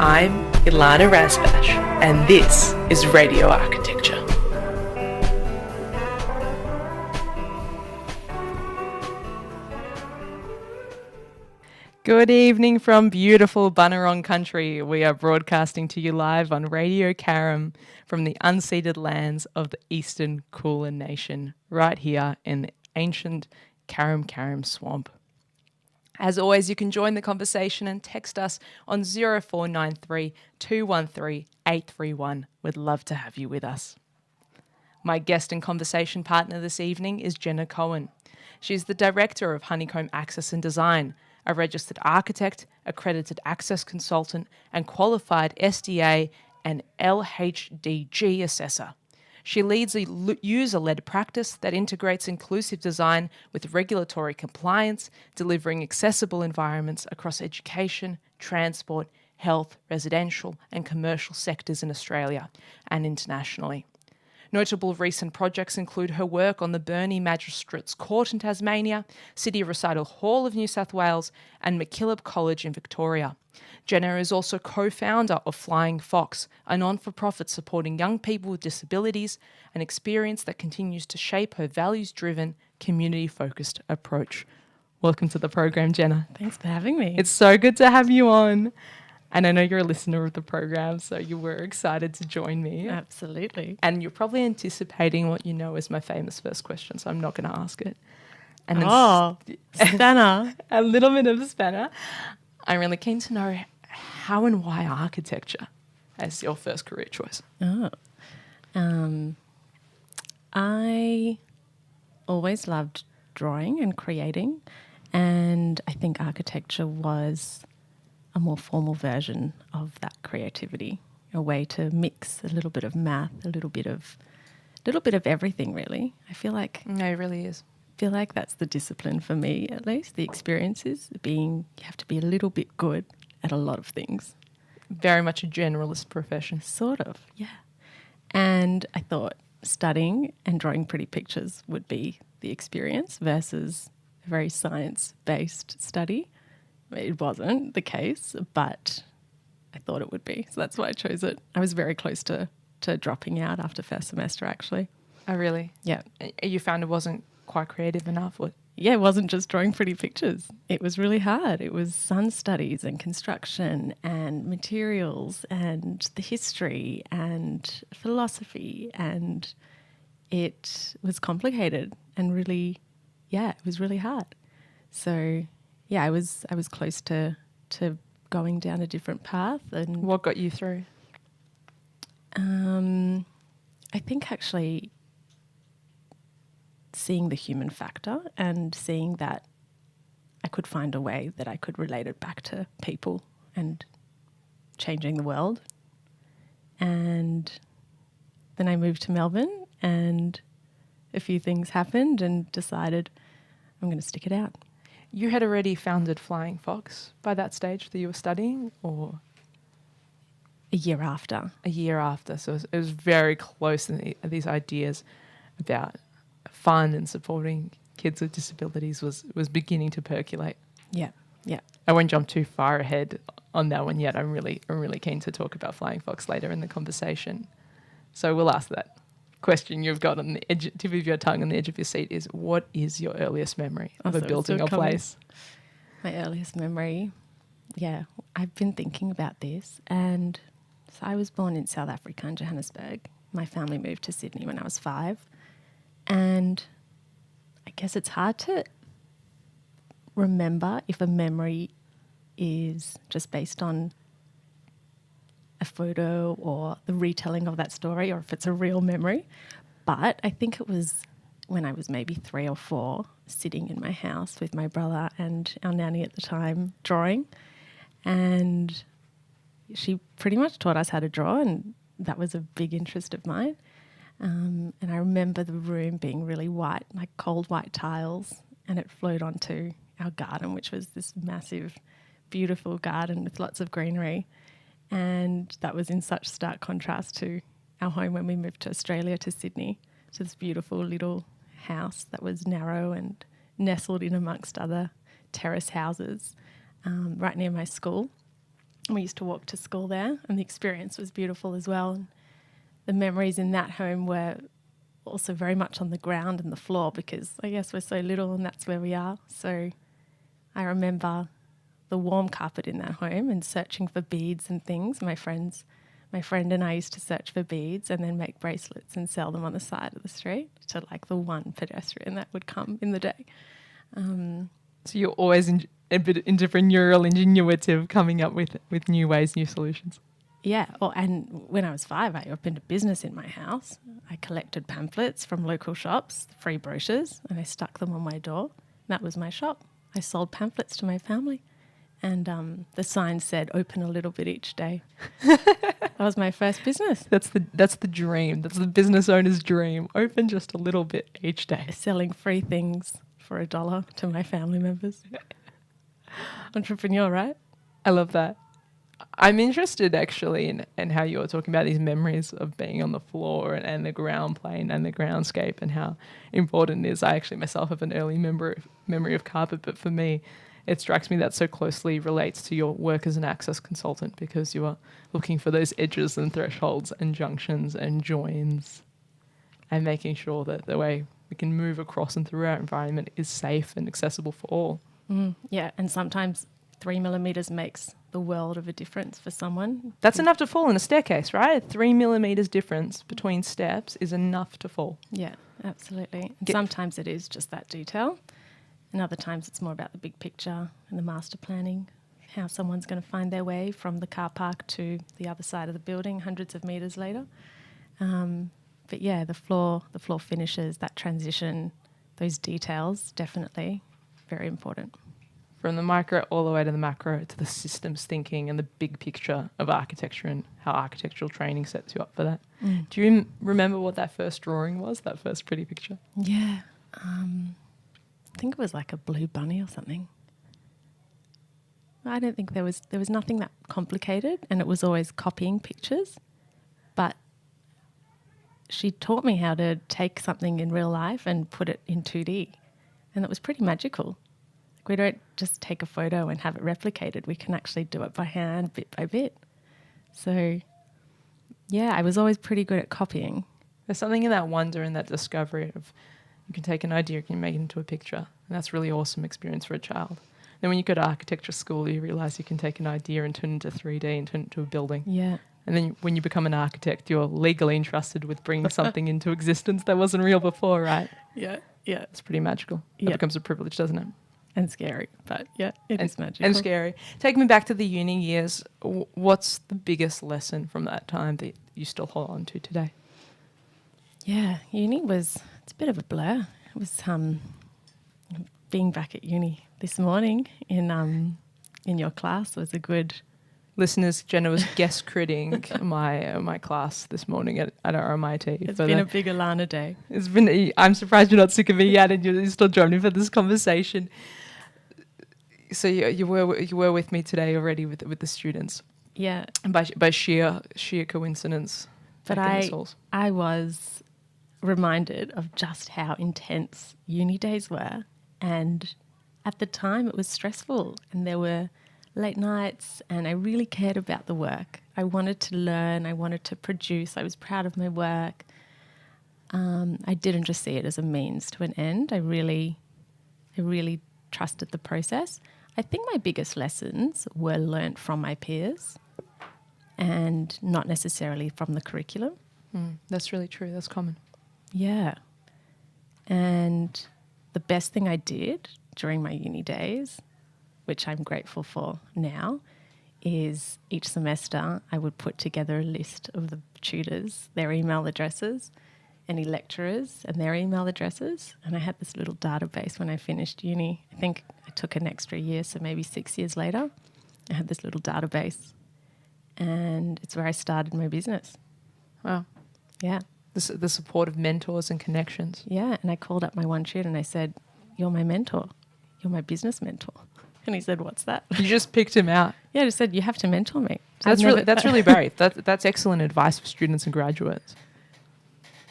I'm Ilana Razbash, and this is Radio Architecture. Good evening from beautiful Bunurong country. We are broadcasting to you live on Radio Karam from the unceded lands of the Eastern Kulin Nation, right here in the ancient Karam Swamp. As always, you can join the conversation and text us on 0493 213 831. We'd love to have you with us. My guest and conversation partner this evening is Jenna Cohen. She's the Director of Honeycomb Access and Design, a registered architect, accredited access consultant, and qualified SDA and LHDG assessor. She leads a user-led practice that integrates inclusive design with regulatory compliance, delivering accessible environments across education, transport, health, residential and commercial sectors in Australia and internationally. Notable recent projects include her work on the Burnie Magistrates Court in Tasmania, City Recital Hall of New South Wales, and MacKillop College in Victoria. Jenna is also co-founder of Flying Fox, a non-for-profit supporting young people with disabilities, an experience that continues to shape her values-driven, community-focused approach. Welcome to the program, Jenna. Thanks for having me. It's so good to have you on. And I know you're a listener of the program, so you were excited to join me. Absolutely. And you're probably anticipating what you know is my famous first question, so I'm not going to ask it. And spanner. A little bit of a spanner. I'm really keen to know how and why architecture as your first career choice. I always loved drawing and creating, and I think architecture was a more formal version of that creativity, a way to mix a little bit of math, a little bit of everything, really. I feel like No, it really is. feel like that's the discipline for me, at least. The experiences being you have to be a little bit good at a lot of things. Very much a generalist profession. Sort of, yeah. And I thought studying and drawing pretty pictures would be the experience versus a very science-based study. It wasn't the case, but I thought it would be. So that's why I chose it. I was very close to dropping out after first semester, actually. Oh, really? Yeah. You found it wasn't quite creative enough? Or? Yeah, it wasn't just drawing pretty pictures. It was really hard. It was sun studies and construction and materials and the history and philosophy, and it was complicated and really, it was really hard. So yeah, I was close to going down a different path. And what got you through? I think actually seeing the human factor and seeing that I could find a way that I could relate it back to people and changing the world. And then I moved to Melbourne and a few things happened and decided I'm going to stick it out. You had already founded Flying Fox by that stage that you were studying, or? A year after. A year after. So it was very close, and these ideas about fun and supporting kids with disabilities was beginning to percolate. Yeah. I won't jump too far ahead on that one yet. I'm really keen to talk about Flying Fox later in the conversation. So we'll ask that question you've got on the tip of your tongue, on the edge of your seat, is what is your earliest memory of a building or place? My earliest memory, I've been thinking about this. And so I was born in South Africa, in Johannesburg. My family moved to Sydney when I was 5. And I guess it's hard to remember if a memory is just based on a photo or the retelling of that story, or if it's a real memory. But I think it was when I was maybe 3 or 4, sitting in my house with my brother and our nanny at the time, drawing. And she pretty much taught us how to draw, and that was a big interest of mine. And I remember the room being really white, like cold white tiles, and it flowed onto our garden, which was this massive, beautiful garden with lots of greenery. And that was in such stark contrast to our home when we moved to Australia, to Sydney, to this beautiful little house that was narrow and nestled in amongst other terrace houses right near my school. We used to walk to school there, and the experience was beautiful as well. And the memories in that home were also very much on the ground and the floor, because I guess we're so little and that's where we are. So I remember the warm carpet in that home and searching for beads and things. My friend and I used to search for beads and then make bracelets and sell them on the side of the street to like the one pedestrian that would come in the day. So you're always a bit entrepreneurial, ingenuitive, coming up with new ways, new solutions. Yeah. And when I was 5, I opened a business in my house. I collected pamphlets from local shops, free brochures, and I stuck them on my door. That was my shop. I sold pamphlets to my family. And the sign said, "Open a little bit each day." That was my first business. That's the dream. That's the business owner's dream. Open just a little bit each day. Selling free things for $1 to my family members. Entrepreneur, right? I love that. I'm interested actually in how you're talking about these memories of being on the floor and the ground plane and the groundscape and how important it is. I actually myself have an early memory of carpet, but for me, it strikes me that so closely relates to your work as an access consultant, because you are looking for those edges and thresholds and junctions and joins and making sure that the way we can move across and through our environment is safe and accessible for all. Yeah, and sometimes 3 millimeters makes the world of a difference for someone. That's enough to fall in a staircase, right? 3 millimeters difference between steps is enough to fall. Yeah, absolutely. And sometimes it is just that detail. And other times it's more about the big picture and the master planning, how someone's going to find their way from the car park to the other side of the building hundreds of meters later. But yeah, the floor finishes, that transition, those details, definitely very important. From the micro all the way to the macro, to the systems thinking and the big picture of architecture and how architectural training sets you up for that. Do you remember what that first drawing was, that first pretty picture? Yeah. I think it was like a blue bunny or something. I don't think there was nothing that complicated, and it was always copying pictures. But she taught me how to take something in real life and put it in 2D, and it was pretty magical. Like, we don't just take a photo and have it replicated. We can actually do it by hand, bit by bit. So, yeah, I was always pretty good at copying. There's something in that wonder and that discovery of you can take an idea, you can make it into a picture. And that's a really awesome experience for a child. Then when you go to architecture school, you realise you can take an idea and turn it into 3D and turn it into a building. Yeah. And then when you become an architect, you're legally entrusted with bringing something into existence that wasn't real before, right? Yeah, yeah. It's pretty magical. It Yeah. becomes a privilege, doesn't it? And scary, but yeah, it is magical. And scary. Take me back to the uni years. What's the biggest lesson from that time that you still hold on to today? Yeah, it's a bit of a blur. It was being back at uni this morning in your class was a good... Listeners, Jenna was guest critting my class this morning at RMIT. It's been a big Ilana day. I'm surprised you're not sick of me yet and you're still joining for this conversation. So you were with me today already with the students. Yeah. And by sheer coincidence. But I was reminded of just how intense uni days were, and at the time it was stressful and there were late nights, and I really cared about the work. I wanted to learn, I wanted to produce, I was proud of my work. I didn't just see it as a means to an end. I really trusted the process. I think my biggest lessons were learnt from my peers and not necessarily from the curriculum. That's really true. That's common. Yeah. And the best thing I did during my uni days, which I'm grateful for now, is each semester I would put together a list of the tutors, their email addresses, any lecturers and their email addresses. And I had this little database when I finished uni. I think I took an extra year, so maybe 6 years later, I had this little database. And it's where I started my business. Wow. Yeah. The support of mentors and connections. Yeah, and I called up my one tutor and I said, "You're my mentor. You're my business mentor." And he said, "What's that?" You just picked him out. Yeah, I just said, "You have to mentor me." That's really brave. That's excellent advice for students and graduates.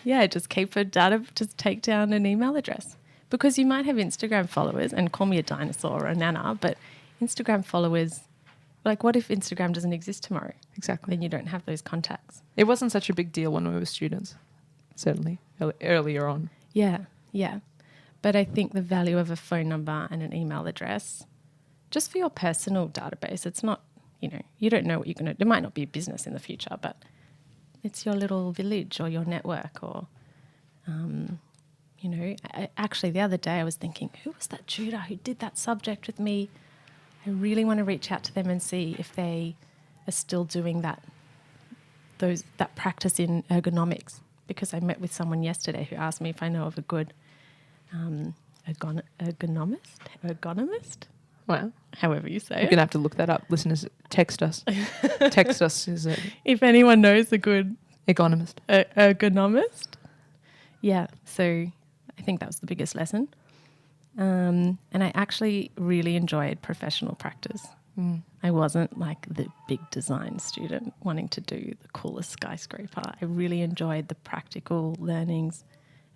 Yeah, just take down an email address. Because you might have Instagram followers, and call me a dinosaur or a nana, but Instagram followers Like, what if Instagram doesn't exist tomorrow? Exactly. Then you don't have those contacts. It wasn't such a big deal when we were students, certainly, earlier on. Yeah, yeah. But I think the value of a phone number and an email address, just for your personal database, it's not, you don't know what you're going to, there might not be a business in the future, but it's your little village or your network or, actually the other day I was thinking, who was that tutor who did that subject with me? I really want to reach out to them and see if they are still doing that practice in ergonomics, because I met with someone yesterday who asked me if I know of a good ergonomist, Wow. however you say You're going to have to look that up. Listeners, text us. Text us is it if anyone knows a good economist. Ergonomist. Yeah, so I think that was the biggest lesson. And I actually really enjoyed professional practice. I wasn't like the big design student wanting to do the coolest skyscraper. I really enjoyed the practical learnings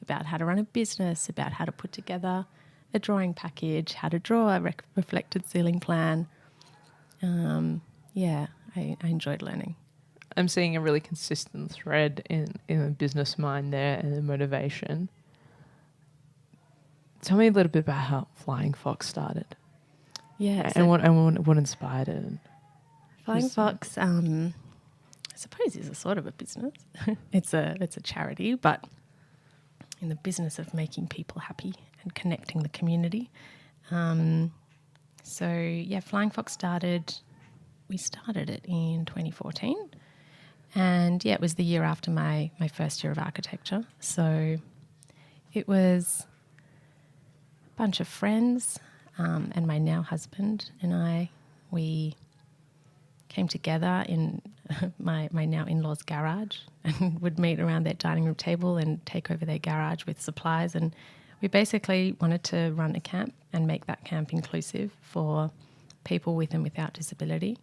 about how to run a business, about how to put together a drawing package, how to draw a reflected ceiling plan. I enjoyed learning. I'm seeing a really consistent thread in the business mind there and the motivation. Tell me a little bit about how Flying Fox started. Yeah, and what inspired it. Flying Fox, I suppose, is a sort of a business. It's a charity, but in the business of making people happy and connecting the community. Flying Fox we started it in 2014. And it was the year after my first year of architecture. So it was a bunch of friends and my now husband and we came together in my now in-laws' garage and would meet around their dining room table and take over their garage with supplies. And we basically wanted to run a camp and make that camp inclusive for people with and without disability,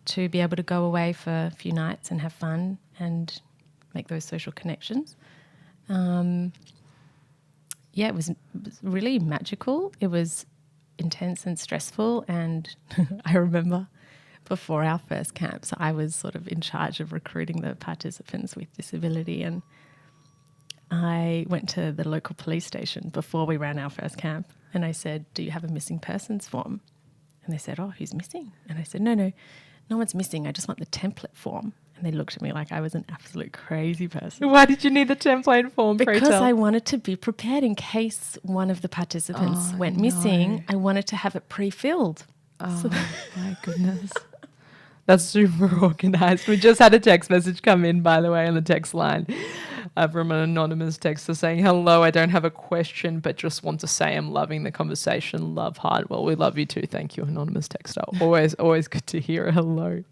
to be able to go away for a few nights and have fun and make those social connections. It was really magical. It was intense and stressful. And I remember before our first camp, so I was sort of in charge of recruiting the participants with disability, and I went to the local police station before we ran our first camp and I said, "Do you have a missing persons form?" And they said, "Oh, who's missing?" And I said, No one's missing. I just want the template form." And they looked at me like I was an absolute crazy person. Why did you need the template form? Because I wanted to be prepared in case one of the participants went missing. I wanted to have it pre-filled. Oh, my goodness. That's super organised. We just had a text message come in, by the way, on the text line from an anonymous texter saying, "Hello, I don't have a question, but just want to say I'm loving the conversation. Love hard." Well, we love you too. Thank you, anonymous texter. Always good to hear a hello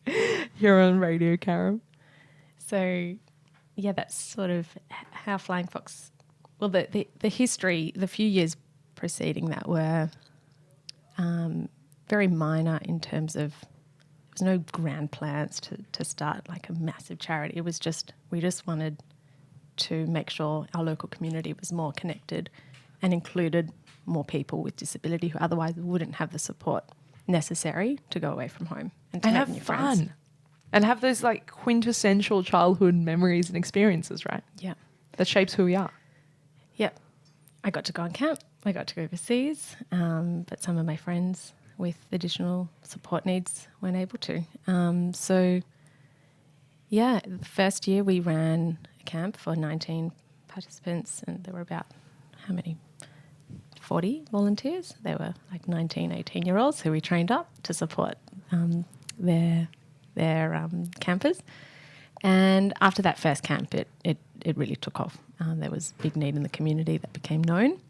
here on Radio Karam. So, that's sort of how Flying Fox, well, the history, the few years preceding that were very minor in terms of, there was no grand plans to start like a massive charity. It was we just wanted to make sure our local community was more connected and included more people with disability who otherwise wouldn't have the support necessary to go away from home and to make have new fun. friends. And have those like quintessential childhood memories and experiences, right? Yeah. That shapes who we are. Yeah. I got to go on camp. I got to go overseas, but some of my friends with additional support needs weren't able to. The first year we ran a camp for 19 participants, and there were about, 40 volunteers. They were like 19, 18-year-olds who we trained up to support their campers. And after that first camp, it really took off. There was big need in the community that became known.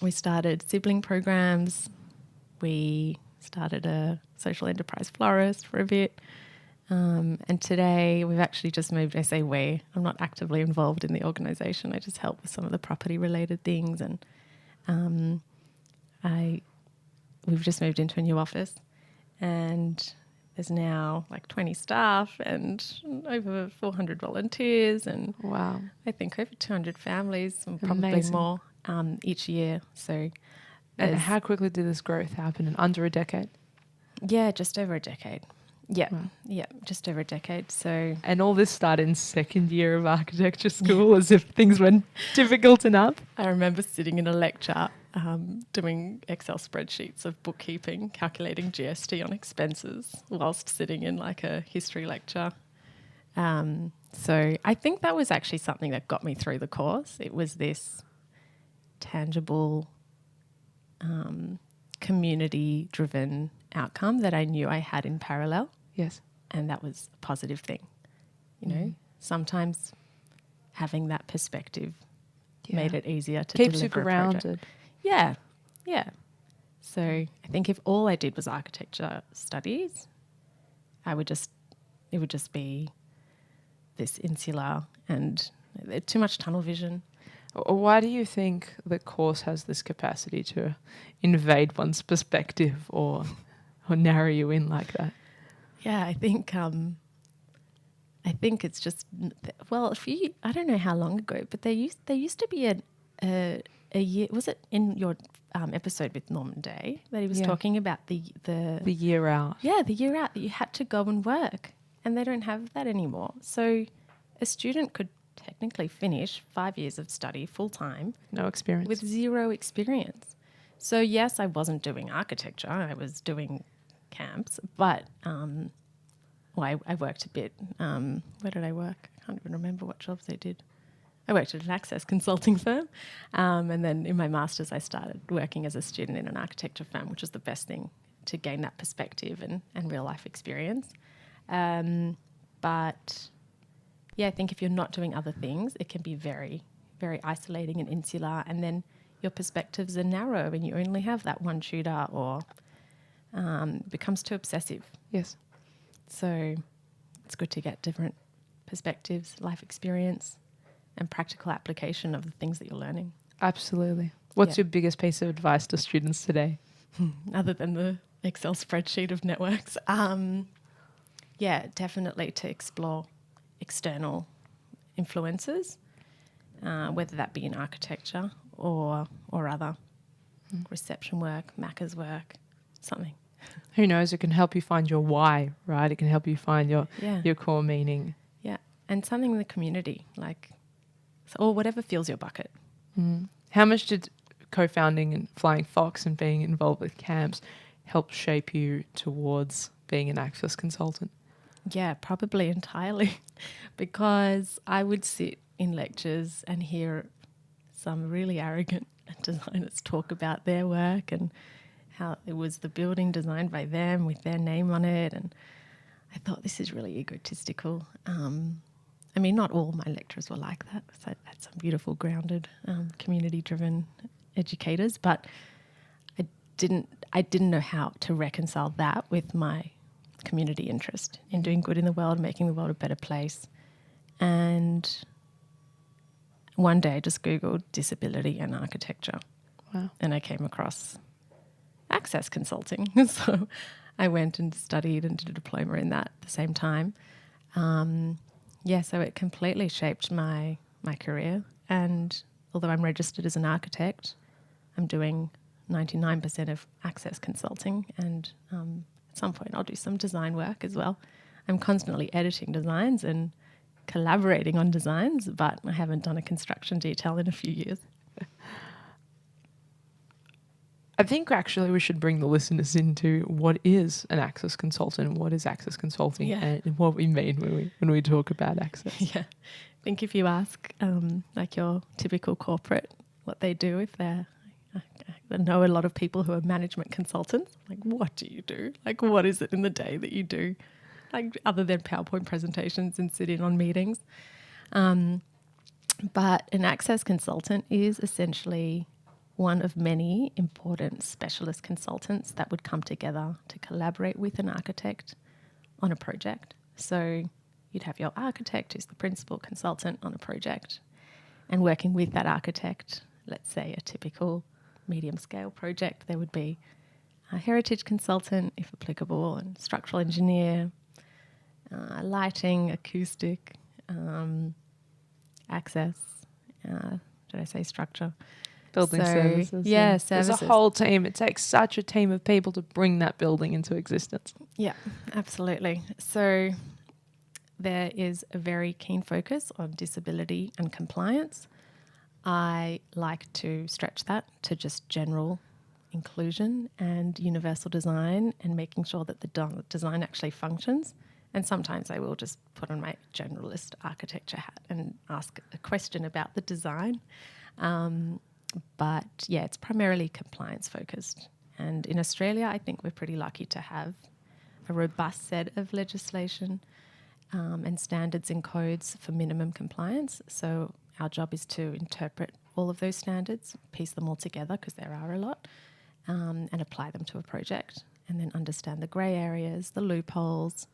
We started sibling programs. We started a social enterprise florist for a bit. And today we've actually just moved. I say we. I'm not actively involved in the organisation. I just help with some of the property-related things. And we've just moved into a new office. And there's now like 20 staff and over 400 volunteers. And Wow. I think over 200 families, and probably Amazing. more each year. So And how quickly did this growth happen in under a decade? Yeah, just over a decade. Yeah, Wow. yeah, just over a decade. So And all this started in second year of architecture school, as if things weren't difficult enough. I remember sitting in a lecture doing Excel spreadsheets of bookkeeping, calculating GST on expenses whilst sitting in like a history lecture. So I think that was actually something that got me through the course. It was this tangible, community-driven outcome that I knew I had in parallel, Yes. and that was a positive thing. You know, sometimes having that perspective made it easier to Keeps you deliver a project. grounded. Yeah, yeah. So I think if all I did was architecture studies, it would just be this insular and too much tunnel vision. Why do you think the course has this capacity to invade one's perspective or narrow you in like that? Yeah, I think it's just I don't know how long ago, but there used to be a year. Was it in your episode with Norman Day that he was talking about the year out? Yeah, the year out that you had to go and work, and they don't have that anymore. So a student could technically finish 5 years of study full time, No experience. with zero experience. So yes, I wasn't doing architecture; I was doing camps, but I worked a bit. Where did I work? I can't even remember what jobs I did. I worked at an access consulting firm, and then in my master's, I started working as a student in an architecture firm, which was the best thing to gain that perspective and real life experience. But yeah, I think if you're not doing other things, it can be very, very isolating and insular, and then your perspectives are narrow and you only have that one tutor, or it becomes too obsessive. Yes. So it's good to get different perspectives, life experience, and practical application of the things that you're learning. Absolutely. What's your biggest piece of advice to students today? Other than the Excel spreadsheet of networks? Yeah, definitely to explore external influences, whether that be in architecture or other reception work, Macca's work, something. Who knows? It can help you find your why, right? It can help you find your core meaning. Yeah, and something in the community, or whatever fills your bucket. How much did co-founding and Flying Fox and being involved with camps help shape you towards being an access consultant? Yeah, probably entirely, because I would sit in lectures and hear some really arrogant designers talk about their work and how it was the building designed by them with their name on it. And I thought, this is really egotistical. I mean, not all my lecturers were like that. So I had some beautiful, grounded, community-driven educators, but I didn't know how to reconcile that with my community interest in doing good in the world, making the world a better place. And one day I just Googled disability and architecture. Wow. And I came across access consulting. So I went and studied and did a diploma in that at the same time. So it completely shaped my career. And although I'm registered as an architect, I'm doing 99% of access consulting, and at some point I'll do some design work as well. I'm constantly editing designs and collaborating on designs, but I haven't done a construction detail in a few years. I think actually we should bring the listeners into what is an access consultant and what is access consulting and what we mean when we talk about access. Yeah. I think if you ask like your typical corporate what they do, if they're I know a lot of people who are management consultants. Like, what do you do? Like, what is it in the day that you do? Like, other than PowerPoint presentations and sit in on meetings. But an access consultant is essentially one of many important specialist consultants that would come together to collaborate with an architect on a project. So you'd have your architect who's the principal consultant on a project, and working with that architect, let's say a typical medium scale project, there would be a heritage consultant, if applicable, and structural engineer, lighting, acoustic, access, did I say structure? Building services. Yeah, There's a services. whole team. It takes such a team of people to bring that building into existence. Yeah, absolutely. So there is a very keen focus on disability and compliance. I like to stretch that to just general inclusion and universal design and making sure that the design actually functions. And sometimes I will just put on my generalist architecture hat and ask a question about the design. But yeah, it's primarily compliance focused. And in Australia, I think we're pretty lucky to have a robust set of legislation and standards and codes for minimum compliance. So our job is to interpret all of those standards, piece them all together, because there are a lot, and apply them to a project, and then understand the grey areas, the loopholes,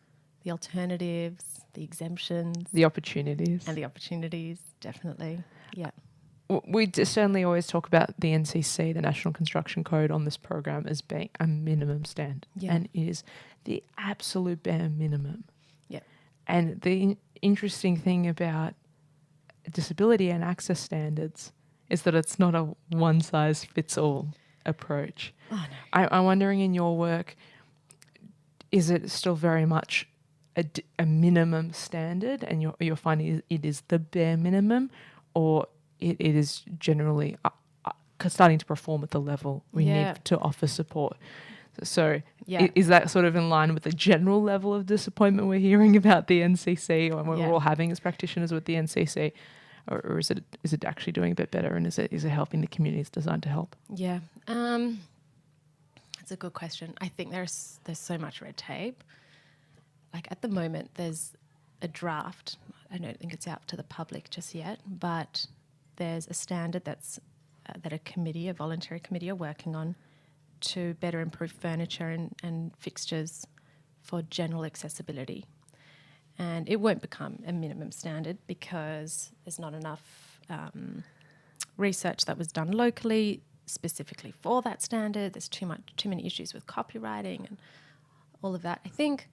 the alternatives, the exemptions. The opportunities. And the opportunities, definitely. Yeah. We certainly always talk about the NCC, the National Construction Code, on this program as being a minimum standard. Yeah. And it is the absolute bare minimum. Yeah. And the interesting thing about disability and access standards is that it's not a one-size-fits-all approach. Oh, no. I'm wondering, in your work, is it still very much a minimum standard, and you're finding it is the bare minimum, or it is generally starting to perform at the level we need to offer support? So is that sort of in line with the general level of disappointment we're hearing about the NCC, or we're all having as practitioners with the NCC? Or is it actually doing a bit better, and is it helping the community it's designed to help? Yeah, that's a good question. I think there's so much red tape. Like at the moment, there's a draft. I don't think it's out to the public just yet, but there's a standard that's that a voluntary committee, are working on to better improve furniture and fixtures for general accessibility. And it won't become a minimum standard because there's not enough research that was done locally specifically for that standard. There's too many issues with copywriting and all of that. I think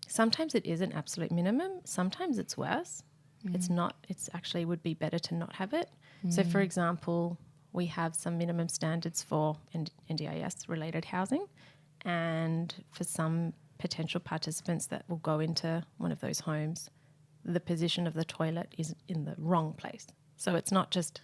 sometimes it is an absolute minimum. Sometimes it's worse. It's not. It's actually would be better to not have it. So, for example, we have some minimum standards for NDIS related housing, and for some potential participants that will go into one of those homes, the position of the toilet is in the wrong place. So it's not just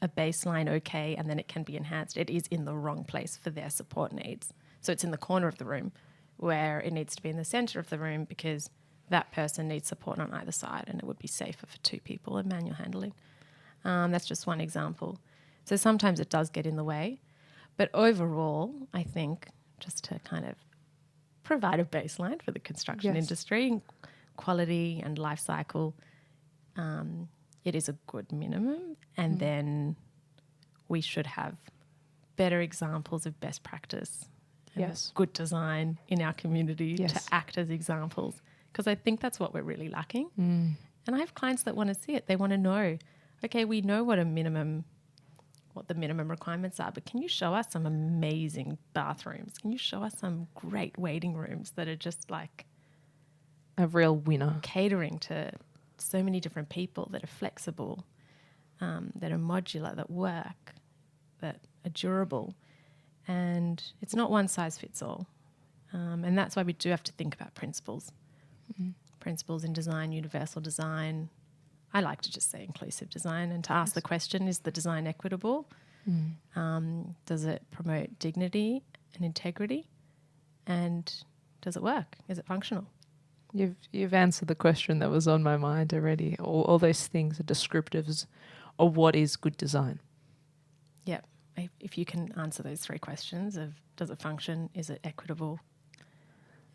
a baseline okay and then it can be enhanced. It is in the wrong place for their support needs. So it's in the corner of the room where it needs to be in the centre of the room because that person needs support on either side, and it would be safer for two people and manual handling. That's just one example. So sometimes it does get in the way. But overall, I think, just to kind of provide a baseline for the construction industry, quality and life cycle, it is a good minimum. And then we should have better examples of best practice, good design in our community to act as examples, because I think that's what we're really lacking. And I have clients that want to see it. They want to know, okay, we know what the minimum requirements are, but can you show us some amazing bathrooms? Can you show us some great waiting rooms that are just like a real winner, catering to so many different people, that are flexible, that are modular, that work, that are durable? And it's not one size fits all. And that's why we do have to think about principles. Principles in design, universal design. I like to just say inclusive design, and to ask the question, is the design equitable? Does it promote dignity and integrity? And does it work? Is it functional? You've answered the question that was on my mind already. All those things are descriptives of what is good design. Yeah. If you can answer those three questions of does it function, is it equitable,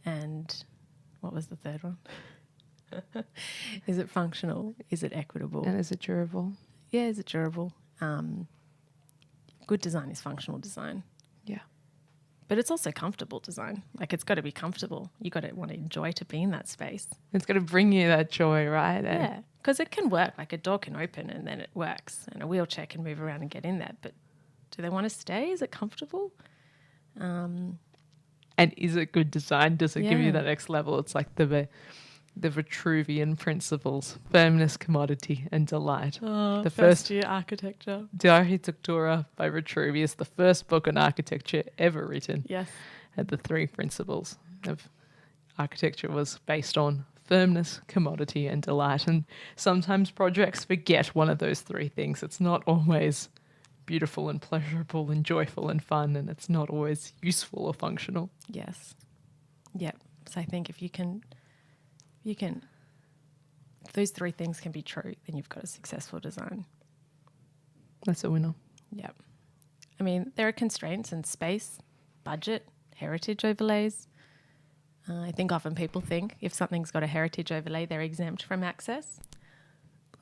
and what was the third one? Is it functional? Is it equitable? And is it durable? Yeah, is it durable? Good design is functional design. Yeah. But it's also comfortable design. Like, it's got to be comfortable. You got to want to enjoy to be in that space. It's got to bring you that joy, right? Yeah, because it can work. Like, a door can open and then it works, and a wheelchair can move around and get in there. But do they want to stay? Is it comfortable? And is it good design? Does it give you that next level? It's like the the Vitruvian principles: firmness, commodity, and delight. Oh, The first first year architecture. De Architectura by Vitruvius, the first book on architecture ever written, Yes. had the three principles of architecture was based on firmness, commodity, and delight. And sometimes projects forget one of those three things. It's not always beautiful and pleasurable and joyful and fun, and it's not always useful or functional. Yes. Yep. So I think if those three things can be true, then you've got a successful design. That's a winner. Yep. I mean, there are constraints in space, budget, heritage overlays. I think often people think if something's got a heritage overlay, they're exempt from access.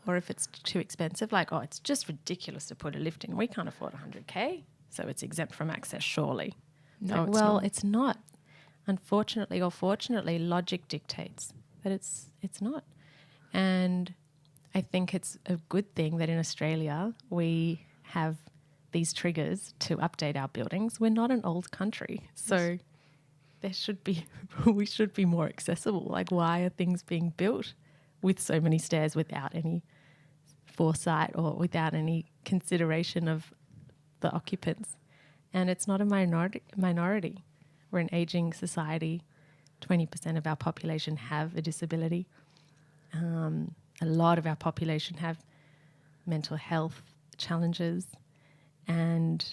Or if it's too expensive, like, oh, it's just ridiculous to put a lift in. We can't afford 100K, so it's exempt from access, surely. No, Like, well, it's not. Unfortunately or fortunately, logic dictates that it's not. And I think it's a good thing that in Australia we have these triggers to update our buildings. We're not an old country, so there should be we should be more accessible. Like, why are things being built with so many stairs without any foresight or without any consideration of the occupants? And it's not a minority. We're an aging society. 20% of our population have a disability. A lot of our population have mental health challenges. And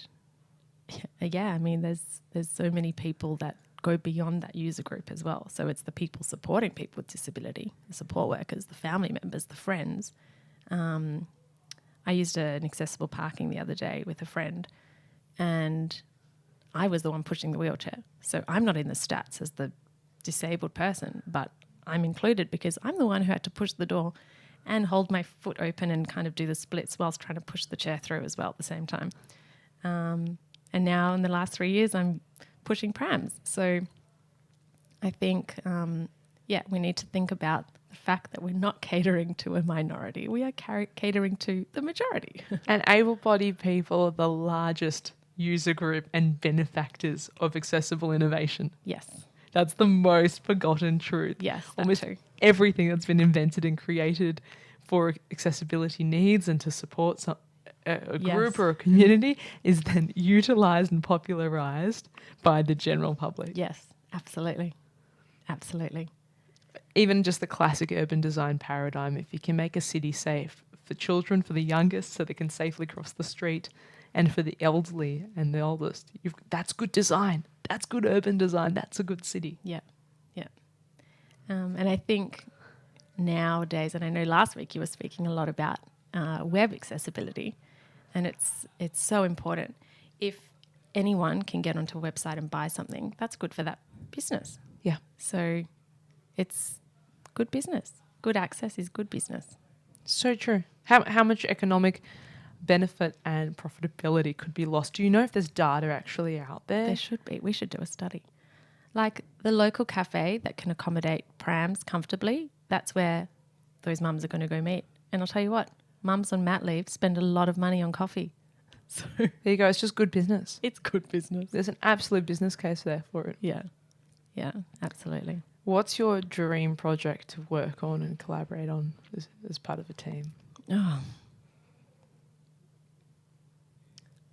yeah, I mean, there's so many people that go beyond that user group as well. So it's the people supporting people with disability, the support workers, the family members, the friends. I used an accessible parking the other day with a friend, and I was the one pushing the wheelchair. So I'm not in the stats as the disabled person, but I'm included because I'm the one who had to push the door and hold my foot open and kind of do the splits whilst trying to push the chair through as well at the same time. And now in the last 3 years, I'm pushing prams. So I think, we need to think about the fact that we're not catering to a minority. We are catering to the majority. And able-bodied people are the largest user group and benefactors of accessible innovation. Yes. That's the most forgotten truth. Yes, almost too. Everything that's been invented and created for accessibility needs and to support a group or a community is then utilised and popularised by the general public. Yes, absolutely. Absolutely. Even just the classic urban design paradigm, if you can make a city safe for children, for the youngest, so they can safely cross the street, and for the elderly and the oldest, that's good design. That's good urban design. That's a good city. Yeah, yeah. And I think nowadays, and I know last week you were speaking a lot about web accessibility, and it's so important. If anyone can get onto a website and buy something, that's good for that business. Yeah. So it's good business. Good access is good business. So true. How much economic benefit and profitability could be lost? Do you know if there's data actually out there? There should be. We should do a study. Like the local cafe that can accommodate prams comfortably, that's where those mums are going to go meet. And I'll tell you what, mums on mat leave spend a lot of money on coffee. So there you go. It's just good business. it's good business. There's an absolute business case there for it. Yeah. Yeah, absolutely. What's your dream project to work on and collaborate on as part of a team? Oh.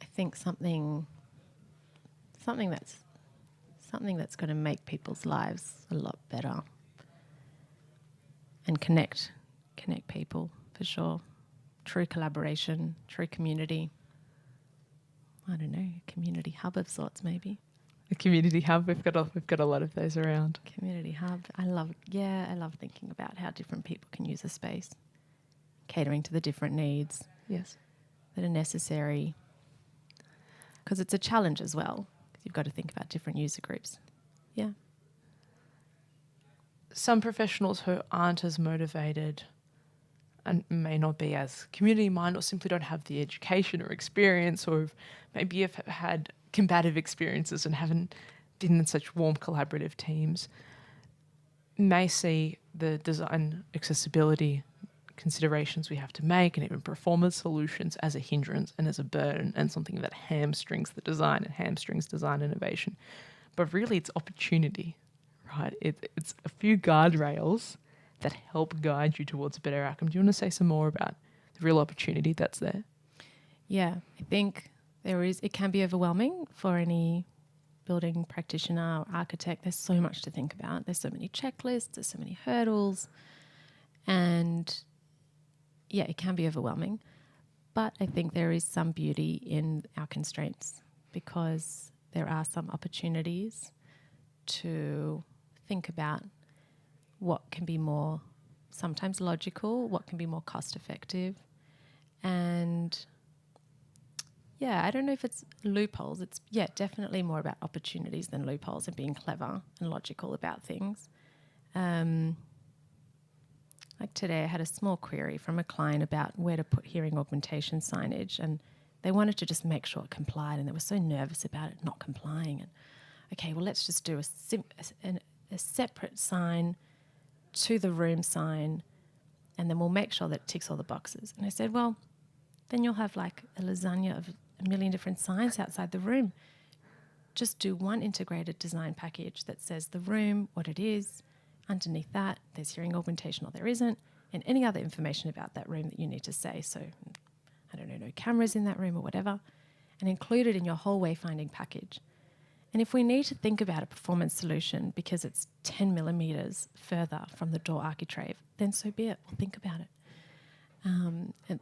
I think something that's going to make people's lives a lot better and connect people for sure. True collaboration, true community. I don't know, a community hub of sorts maybe. A community hub. We've got a lot of those around. Community hub. I love thinking about how different people can use a space, catering to the different needs. Yes. That are necessary. Because it's a challenge as well. Because you've got to think about different user groups. Yeah. Some professionals who aren't as motivated and may not be as community minded or simply don't have the education or experience, or maybe have had combative experiences and haven't been in such warm collaborative teams, may see the design accessibility considerations we have to make and even performance solutions as a hindrance and as a burden and something that hamstrings the design and hamstrings design innovation. But really it's opportunity, right? It's a few guardrails that help guide you towards a better outcome. Do you want to say some more about the real opportunity that's there? Yeah, I think it can be overwhelming for any building practitioner or architect. There's so much to think about. There's so many checklists, there's so many hurdles, and yeah, it can be overwhelming. But I think there is some beauty in our constraints because there are some opportunities to think about what can be more sometimes logical, what can be more cost effective. And yeah, I don't know if it's loopholes. It's, yeah, definitely more about opportunities than loopholes and being clever and logical about things. Like today, I had a small query from a client about where to put hearing augmentation signage, and they wanted to just make sure it complied, and they were so nervous about it not complying. And okay, well, let's just do a separate sign to the room sign, and then we'll make sure that it ticks all the boxes. And I said, well, then you'll have like a lasagna of a million different signs outside the room. Just do one integrated design package that says the room, what it is. Underneath that, there's hearing augmentation or there isn't, and any other information about that room that you need to say. So, I don't know, no cameras in that room or whatever, and include it in your whole wayfinding package. And if we need to think about a performance solution because it's 10 millimetres further from the door architrave, then so be it. We'll think about it.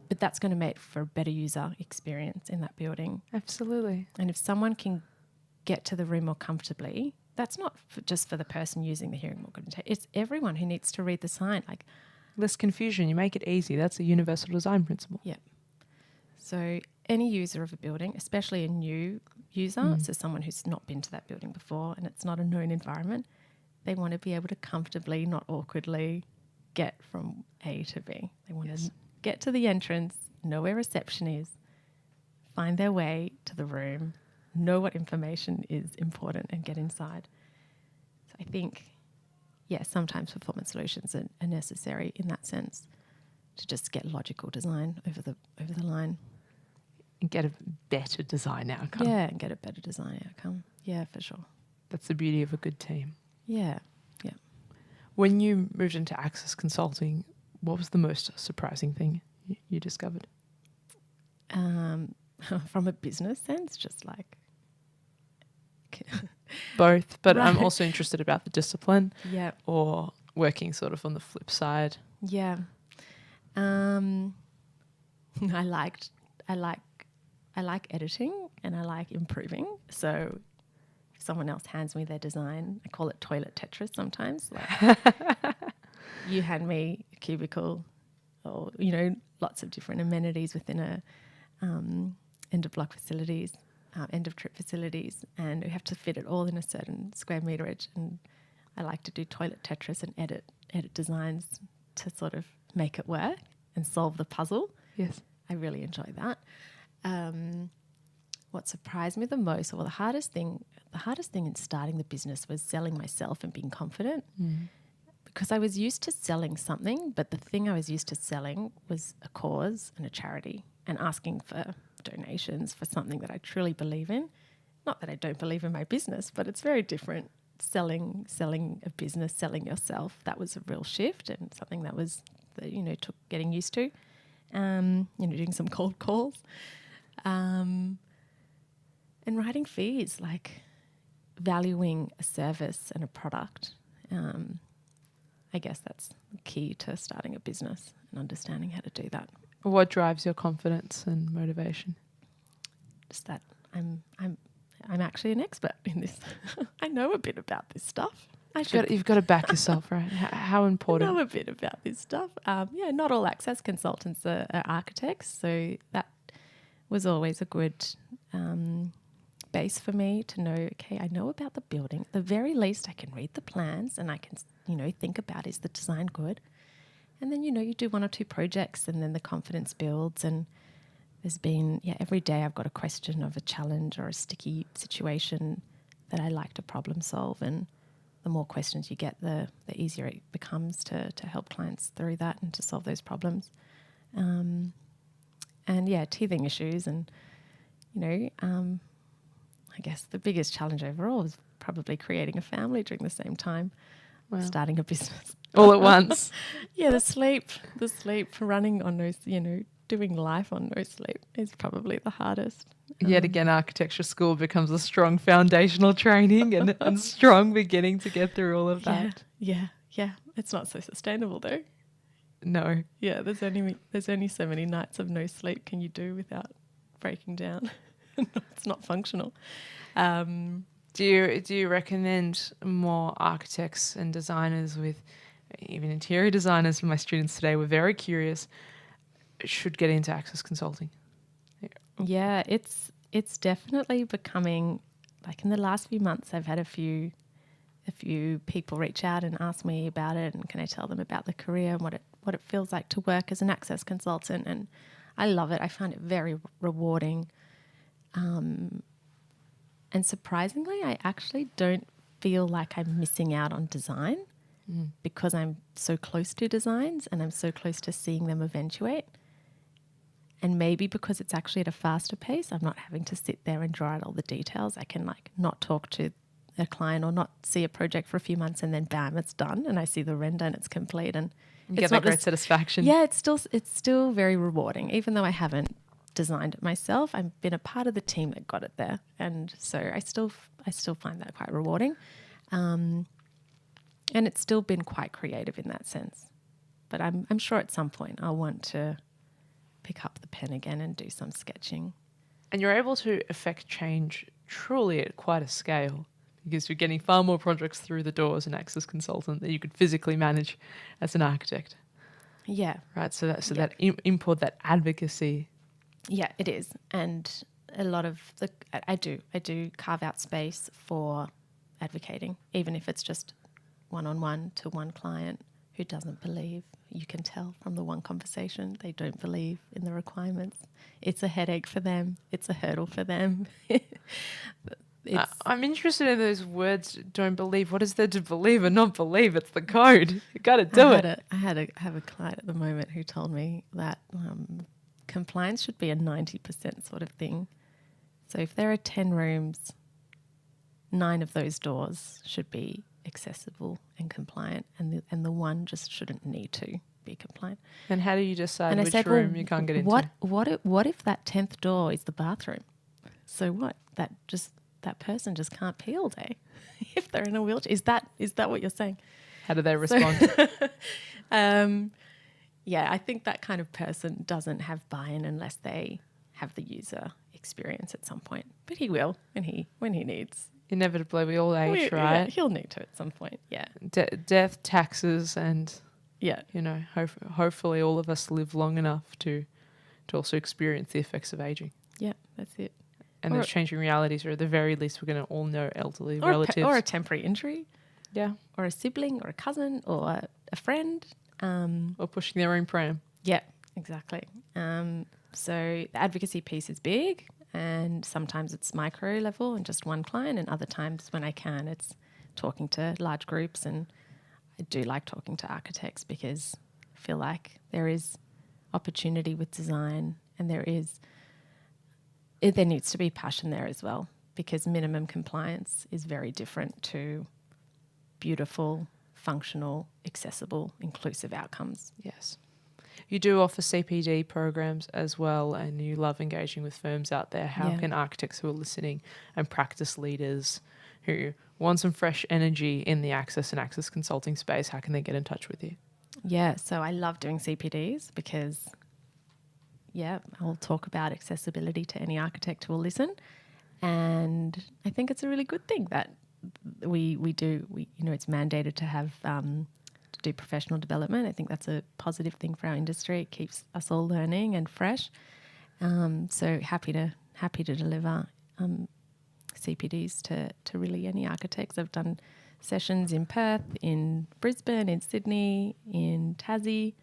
But that's going to make for a better user experience in that building. Absolutely. And if someone can get to the room more comfortably, that's not just for the person using the hearing augmentation. It's everyone who needs to read the sign. Like, less confusion. You make it easy. That's a universal design principle. Yeah. So any user of a building, especially a new user, so someone who's not been to that building before and it's not a known environment, they want to be able to comfortably, not awkwardly, get from A to B. They want to get to the entrance, know where reception is, find their way to the room, know what information is important and get inside. So I think, yeah, sometimes performance solutions are necessary in that sense to just get logical design over the line. And get a better design outcome. Yeah, and get a better design outcome. Yeah, for sure. That's the beauty of a good team. Yeah, yeah. When you moved into Access Consulting, what was the most surprising thing you discovered? From a business sense, just like... Both, but Right. I'm also interested about the discipline. Yeah. Or working sort of on the flip side. Yeah. I like editing and I like improving. So if someone else hands me their design, I call it toilet Tetris sometimes. Like you hand me a cubicle or, lots of different amenities within a end of block facilities, end of trip facilities, and we have to fit it all in a certain square meterage. And I like to do toilet Tetris and edit designs to sort of make it work and solve the puzzle. Yes. I really enjoy that. What surprised me the most, or the hardest thing in starting the business was selling myself and being confident. Because I was used to selling something, but the thing I was used to selling was a cause and a charity and asking for donations for something that I truly believe in. Not that I don't believe in my business, but it's very different. Selling a business, selling yourself, that was a real shift and something that took getting used to. Doing some cold calls. And writing fees, like valuing a service and a product. I guess that's the key to starting a business and understanding how to do that. What drives your confidence and motivation? Just that I'm actually an expert in this. I know a bit about this stuff. You've got to back yourself, right? How important? I know a bit about this stuff. Not all access consultants are architects, so that was always a good base for me to know, okay, I know about the building. At the very least, I can read the plans and I can, think about, is the design good? And then, you do one or two projects and then the confidence builds. And there's been, every day I've got a question of a challenge or a sticky situation that I like to problem solve. And the more questions you get, the easier it becomes to help clients through that and to solve those problems. Teething issues and, I guess the biggest challenge overall was probably creating a family during the same time. Wow. starting a business. All at once. Yeah, the sleep, running on no, doing life on no sleep is probably the hardest. Yet again, architecture school becomes a strong foundational training and strong beginning to get through all of that. Yeah. It's not so sustainable though. No. Yeah, there's only so many nights of no sleep can you do without breaking down. It's not functional. Do you recommend more architects and designers, with even interior designers? My students today were very curious, should get into access consulting? Yeah, it's definitely becoming, like in the last few months, I've had a few people reach out and ask me about it, and can I tell them about the career and what it feels like to work as an access consultant. And I love it. I find it very rewarding. And surprisingly, I actually don't feel like I'm missing out on design because I'm so close to designs and I'm so close to seeing them eventuate. And maybe because it's actually at a faster pace, I'm not having to sit there and draw out all the details. I can like not talk to a client or not see a project for a few months and then bam, it's done. And I see the render and it's complete. And you get that great satisfaction. Yeah, it's still very rewarding, even though I haven't designed it myself. I've been a part of the team that got it there. And so I still find that quite rewarding. And it's still been quite creative in that sense. But I'm sure at some point I'll want to pick up the pen again and do some sketching. And you're able to affect change truly at quite a scale, because you're getting far more projects through the door as an access consultant that you could physically manage as an architect. Yeah. Right. So that input, that advocacy. Yeah, it is. And a lot of I do carve out space for advocating, even if it's just one-on-one to one client who doesn't believe. You can tell from the one conversation they don't believe in the requirements. It's a headache for them. It's a hurdle for them. I'm interested in those words, don't believe. What is there to believe and not believe? It's the code. You got to do it. I have a client at the moment who told me that compliance should be a 90% sort of thing. So if there are 10 rooms, 9 of those doors should be accessible and compliant, and the one just shouldn't need to be compliant. And how do you decide which room you can't get into? What if that 10th door is the bathroom? So what? That person just can't pee all day if they're in a wheelchair. Is that what you're saying? How do they respond? Yeah, I think that kind of person doesn't have buy-in unless they have the user experience at some point. But he will when he needs. Inevitably, we all age, right? Yeah, he'll need to at some point. Yeah. Death, taxes, and yeah, hopefully all of us live long enough to also experience the effects of aging. Yeah, that's it. And there's changing realities, or at the very least, we're going to all know elderly or relatives. Or a temporary injury. Yeah. Or a sibling or a cousin or a friend. Or pushing their own pram. Yeah, exactly. So the advocacy piece is big, and sometimes it's micro level and just one client, and other times when I can, it's talking to large groups. And I do like talking to architects because I feel like there is opportunity with design, and there needs to be passion there as well, because minimum compliance is very different to beautiful, functional, accessible, inclusive outcomes. Yes. You do offer CPD programs as well, and you love engaging with firms out there. How can architects who are listening and practice leaders who want some fresh energy in the access and access consulting space, how can they get in touch with you? Yeah, so I love doing CPDs because I'll talk about accessibility to any architect who will listen. And I think it's a really good thing that we do. It's mandated to have to do professional development. I think that's a positive thing for our industry. It keeps us all learning and fresh. So happy to deliver CPDs to really any architects. I've done sessions in Perth, in Brisbane, in Sydney, in Tassie,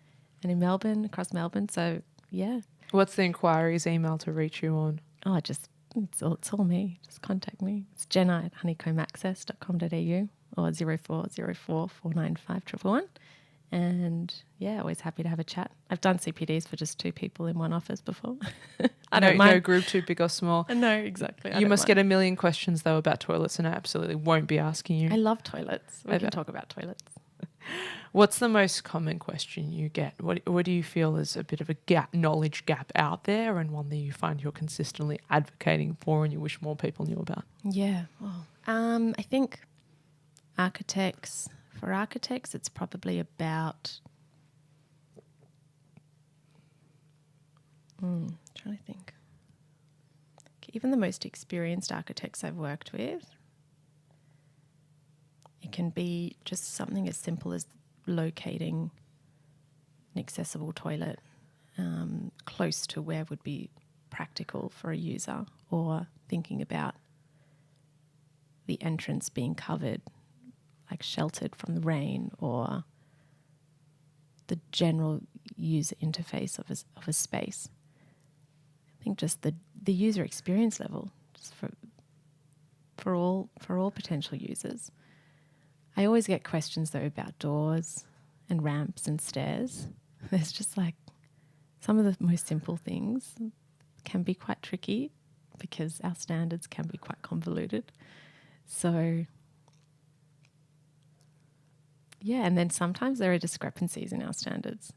and in Melbourne, across Melbourne. So yeah. What's the inquiries email to reach you on? Oh, it's all me. Just contact me. It's jenna@honeycombaccess.com.au or 0404 495 111. And always happy to have a chat. I've done CPDs for just 2 people in one office before. I don't mind. No group too big or small. No, exactly. You must get a million questions though about toilets, and I absolutely won't be asking you. I love toilets. We can talk about toilets. What's the most common question you get? What do you feel is a bit of a knowledge gap out there, and one that you find you're consistently advocating for and you wish more people knew about? Yeah. Oh. I think for architects, it's probably about, trying to think. Even the most experienced architects I've worked with, it can be just something as simple as locating an accessible toilet close to where would be practical for a user, or thinking about the entrance being covered, like sheltered from the rain, or the general user interface of a space. I think just the user experience level, just for all potential users. I always get questions though about doors and ramps and stairs. There's just like some of the most simple things can be quite tricky because our standards can be quite convoluted. So yeah, and then sometimes there are discrepancies in our standards.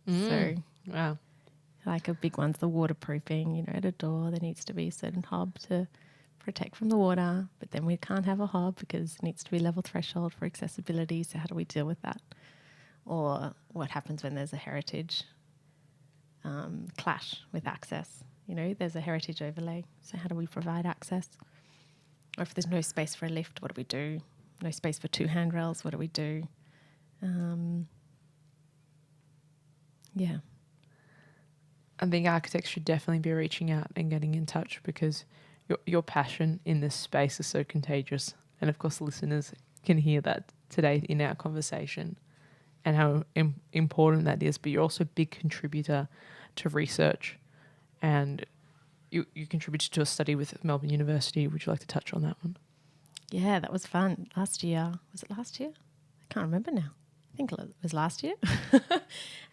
So Wow. like a big one's the waterproofing, at a door there needs to be a certain hob to protect from the water, but then we can't have a hob because it needs to be level threshold for accessibility. So how do we deal with that? Or what happens when there's a heritage clash with access? There's a heritage overlay. So how do we provide access? Or if there's no space for a lift, what do we do? No space for 2 handrails, what do we do? Yeah. I think architects should definitely be reaching out and getting in touch, because your passion in this space is so contagious. And of course, listeners can hear that today in our conversation and how important that is. But you're also a big contributor to research, and you contributed to a study with Melbourne University. Would you like to touch on that one? Yeah, that was fun. Last year. Was it last year? I can't remember now. I think it was last year.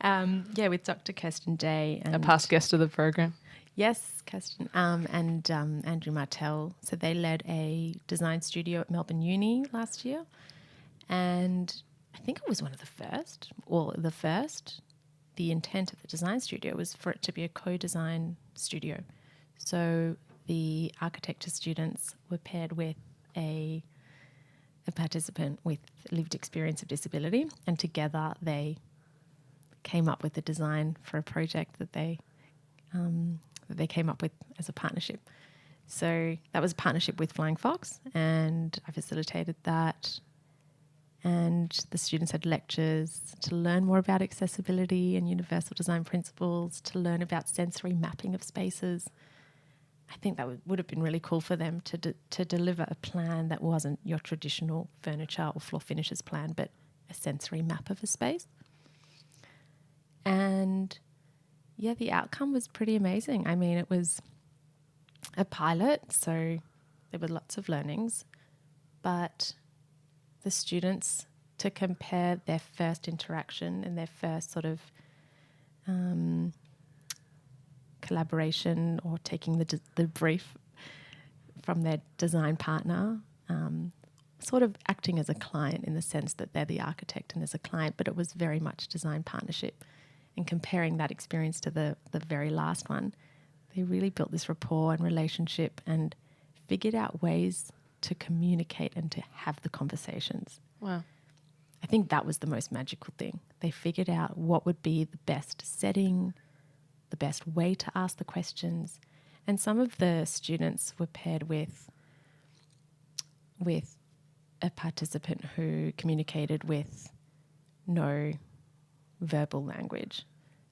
With Dr. Kirsten Day. And A past guest of the program. Yes, Kirsten. And Andrew Martell. So they led a design studio at Melbourne Uni last year. And I think it was one of the first, or the first. The intent of the design studio was for it to be a co-design studio. So the architecture students were paired with a participant with lived experience of disability, and together they came up with the design for a project that they came up with as a partnership. So that was a partnership with Flying Fox, and I facilitated that. And the students had lectures to learn more about accessibility and universal design principles, to learn about sensory mapping of spaces. I think that would have been really cool for them to deliver a plan that wasn't your traditional furniture or floor finishes plan, but a sensory map of a space. And yeah, the outcome was pretty amazing. I mean, it was a pilot, so there were lots of learnings, but the students, to compare their first interaction and their first sort of collaboration, or taking the brief from their design partner, sort of acting as a client in the sense that they're the architect and there's a client, but it was very much design partnership. And comparing that experience to the very last one, they really built this rapport and relationship and figured out ways to communicate and to have the conversations. Wow. I think that was the most magical thing. They figured out what would be the best setting, the best way to ask the questions. And some of the students were paired with a participant who communicated with no verbal language.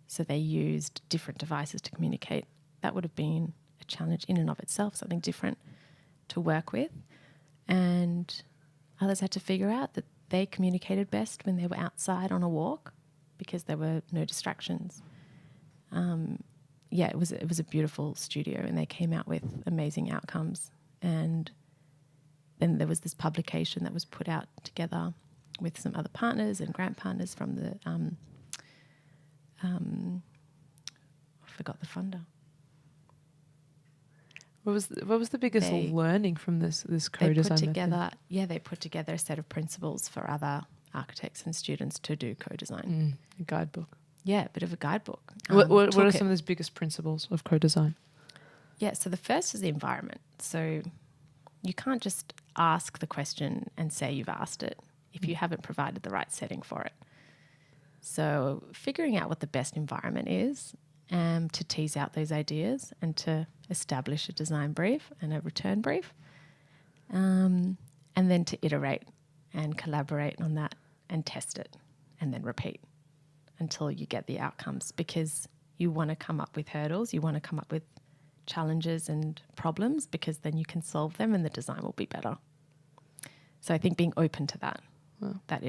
So they used different devices to communicate. That would have been a challenge in and of itself, something different to work with. And others had to figure out that they communicated best when they were outside on a walk because there were no distractions. It was a beautiful studio, and they came out with amazing outcomes. And then there was this publication that was put out together with some other partners and grant partners from the I forgot the funder. What was the biggest learning from this co-design they put method? together a set of principles for other architects and students to do co-design. A guidebook. Yeah, a bit of a guidebook. What are some of those biggest principles of co-design? Yeah, so the first is the environment. So you can't just ask the question and say you've asked it if you haven't provided the right setting for it. So figuring out what the best environment is to tease out those ideas and to establish a design brief and a return brief, and then to iterate and collaborate on that and test it and then repeat until you get the outcomes, because you want to come up with hurdles, you want to come up with challenges and problems, because then you can solve them and the design will be better. So I think being open to that, that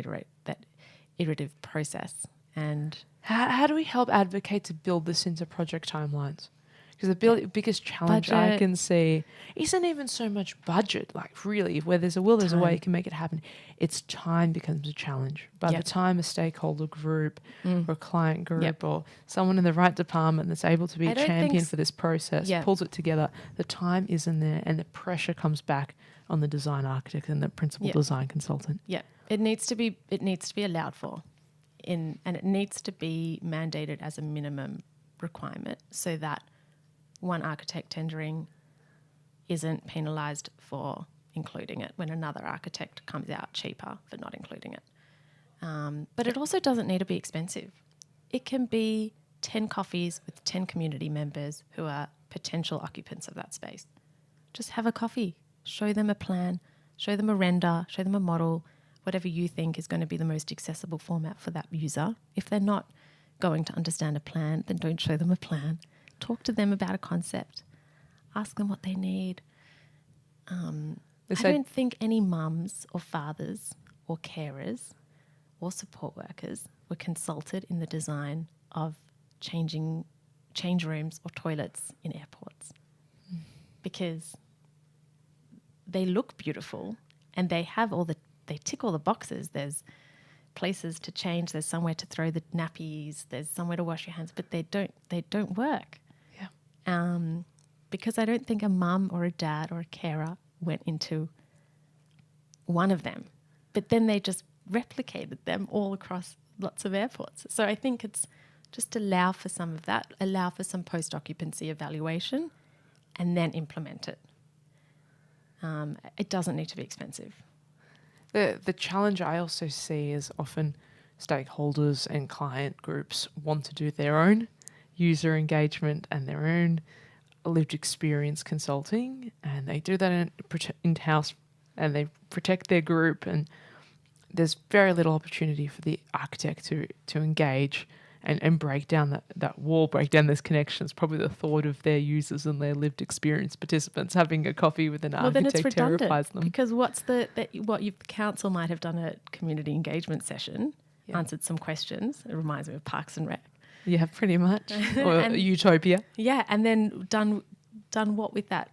iterative process. And how do we help advocate to build this into project timelines? Because the biggest challenge I can see isn't even so much budget. Like really, where there's a will, there's a way you can make it happen. It's time becomes a challenge. By the time a stakeholder group or a client group or someone in the right department that's able to be a champion for this process pulls it together, the time isn't there and the pressure comes back on the design architect and the principal design consultant. Yeah, it needs to be allowed for, and it needs to be mandated as a minimum requirement so that one architect tendering isn't penalised for including it when another architect comes out cheaper for not including it. But it also doesn't need to be expensive. It can be 10 coffees with 10 community members who are potential occupants of that space. Just have a coffee, show them a plan, show them a render, show them a model, whatever you think is going to be the most accessible format for that user. If they're not going to understand a plan, then don't show them a plan. Talk to them about a concept. Ask them what they need. I don't think any mums or fathers or carers or support workers were consulted in the design of change rooms or toilets in airports, because they look beautiful and they tick all the boxes. There's places to change, there's somewhere to throw the nappies, there's somewhere to wash your hands, but they don't work. Because I don't think a mum or a dad or a carer went into one of them, but then they just replicated them all across lots of airports. So I think it's just allow for some of that, allow for some post-occupancy evaluation, and then implement it. It doesn't need to be expensive. The challenge I also see is often stakeholders and client groups want to do their own user engagement and their own lived experience consulting, and they do that in-house and they protect their group, and there's very little opportunity for the architect to engage and break down that wall, break down those connections. Probably the thought of their users and their lived experience participants having a coffee with an architect terrifies them. Because the council might have done a community engagement session, answered some questions. It reminds me of Parks and Rec. Yeah, pretty much. Or Utopia. Yeah, and then done what with that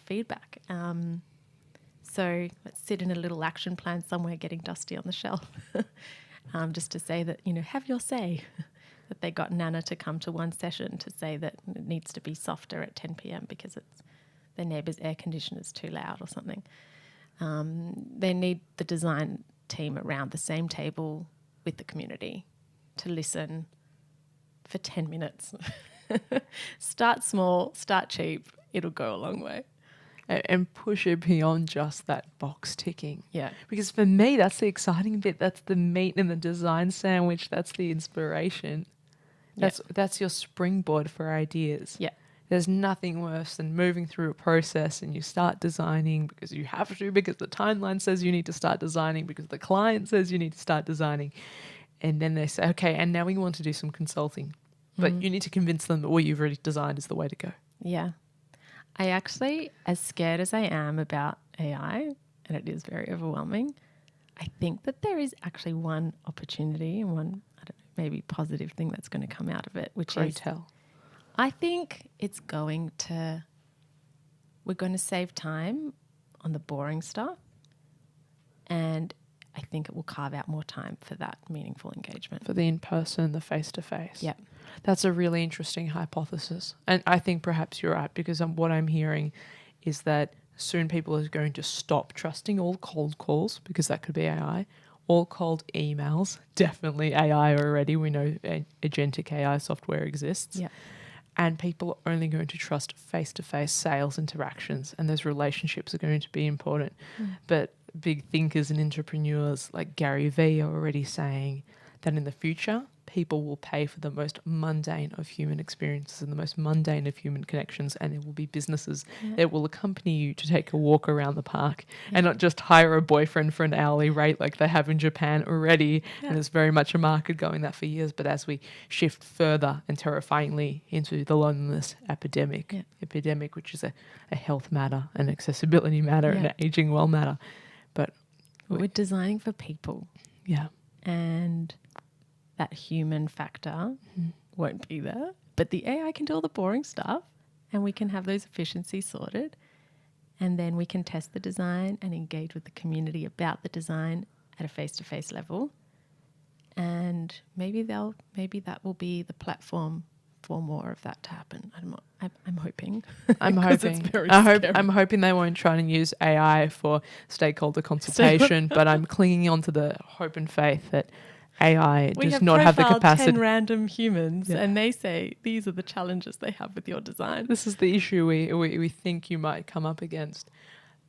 feedback. So let's sit in a little action plan somewhere getting dusty on the shelf, just to say that, have your say. That they got Nana to come to one session to say that it needs to be softer at 10 p.m. because their neighbour's air conditioner's too loud or something. They need the design team around the same table with the community to listen for 10 minutes. Start small, start cheap. It'll go a long way. And push it beyond just that box ticking. Yeah. Because for me, that's the exciting bit. That's the meat in the design sandwich. That's the inspiration. That's your springboard for ideas. Yeah. There's nothing worse than moving through a process and you start designing because you have to, because the timeline says you need to start designing, because the client says you need to start designing. And then they say, okay, and now we want to do some consulting. But you need to convince them that what you've already designed is the way to go. Yeah. I actually, as scared as I am about AI, and it is very overwhelming, I think that there is actually one opportunity and one, I don't know, maybe positive thing that's going to come out of it, which is, I think we're going to save time on the boring stuff, and I think it will carve out more time for that meaningful engagement. For the in-person, the face-to-face. Yeah. That's a really interesting hypothesis. And I think perhaps you're right, because what I'm hearing is that soon people are going to stop trusting all cold calls, because that could be AI, all cold emails, definitely AI already. We know agentic AI software exists. Yeah. And people are only going to trust face-to-face sales interactions, and those relationships are going to be important. But big thinkers and entrepreneurs like Gary Vee are already saying that in the future, people will pay for the most mundane of human experiences and the most mundane of human connections, and there will be businesses that will accompany you to take a walk around the park and not just hire a boyfriend for an hourly rate like they have in Japan already. And there's very much a market going that for years. But as we shift further and terrifyingly into the loneliness epidemic, which is a health matter, an accessibility matter, and an aging well matter. But we're designing for people. Yeah. And that human factor won't be there. But the AI can do all the boring stuff, and we can have those efficiencies sorted. And then we can test the design and engage with the community about the design at a face-to-face level. And maybe that will be the platform for more of that to happen. I'm hoping. I'm hoping they won't try and use AI for stakeholder consultation, but I'm clinging on to the hope and faith that AI does not have the capacity. 10 random humans, and they say these are the challenges they have with your design. This is the issue we think you might come up against,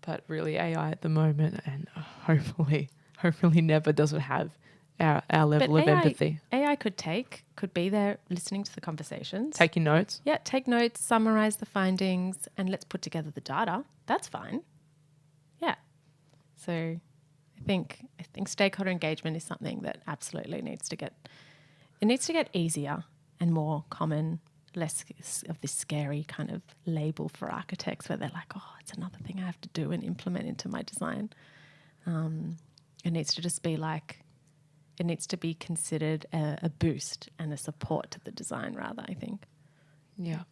but really AI at the moment, and hopefully never doesn't have our level of empathy. AI could be there listening to the conversations. Taking notes. Yeah, take notes, summarize the findings, and let's put together the data. That's fine. Yeah. So I think stakeholder engagement is something that absolutely needs to get easier and more common, less of this scary kind of label for architects where they're like, oh, it's another thing I have to do and implement into my design. It needs to just be like, it needs to be considered a boost and a support to the design rather, I think. Yeah.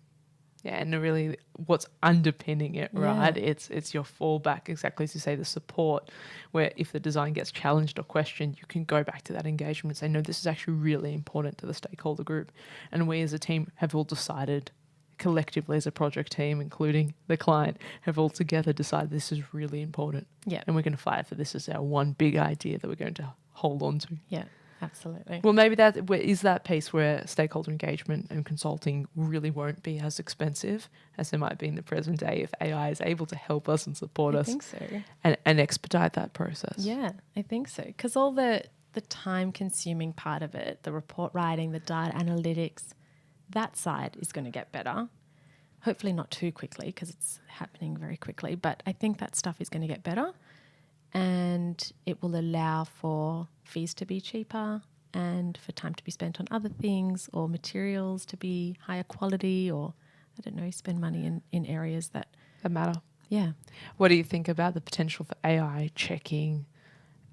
Yeah, and really what's underpinning it, right? It's your fallback, exactly as you say, the support, where if the design gets challenged or questioned, you can go back to that engagement and say, no, this is actually really important to the stakeholder group. And we as a team have all decided, collectively as a project team, including the client, have all together decided this is really important. Yeah. And we're going to fight for this as our one big idea that we're going to hold on to. Yeah. Absolutely. Well, maybe that is that piece where stakeholder engagement and consulting really won't be as expensive as it might be in the present day if AI is able to help us and support us. I think so. And expedite that process. Yeah, I think so. Because all the time-consuming part of it, the report writing, the data analytics, that side is going to get better. Hopefully not too quickly because it's happening very quickly, but I think that stuff is going to get better. And it will allow for fees to be cheaper and for time to be spent on other things or materials to be higher quality or, I don't know, spend money in areas that matter. Yeah. What do you think about the potential for AI checking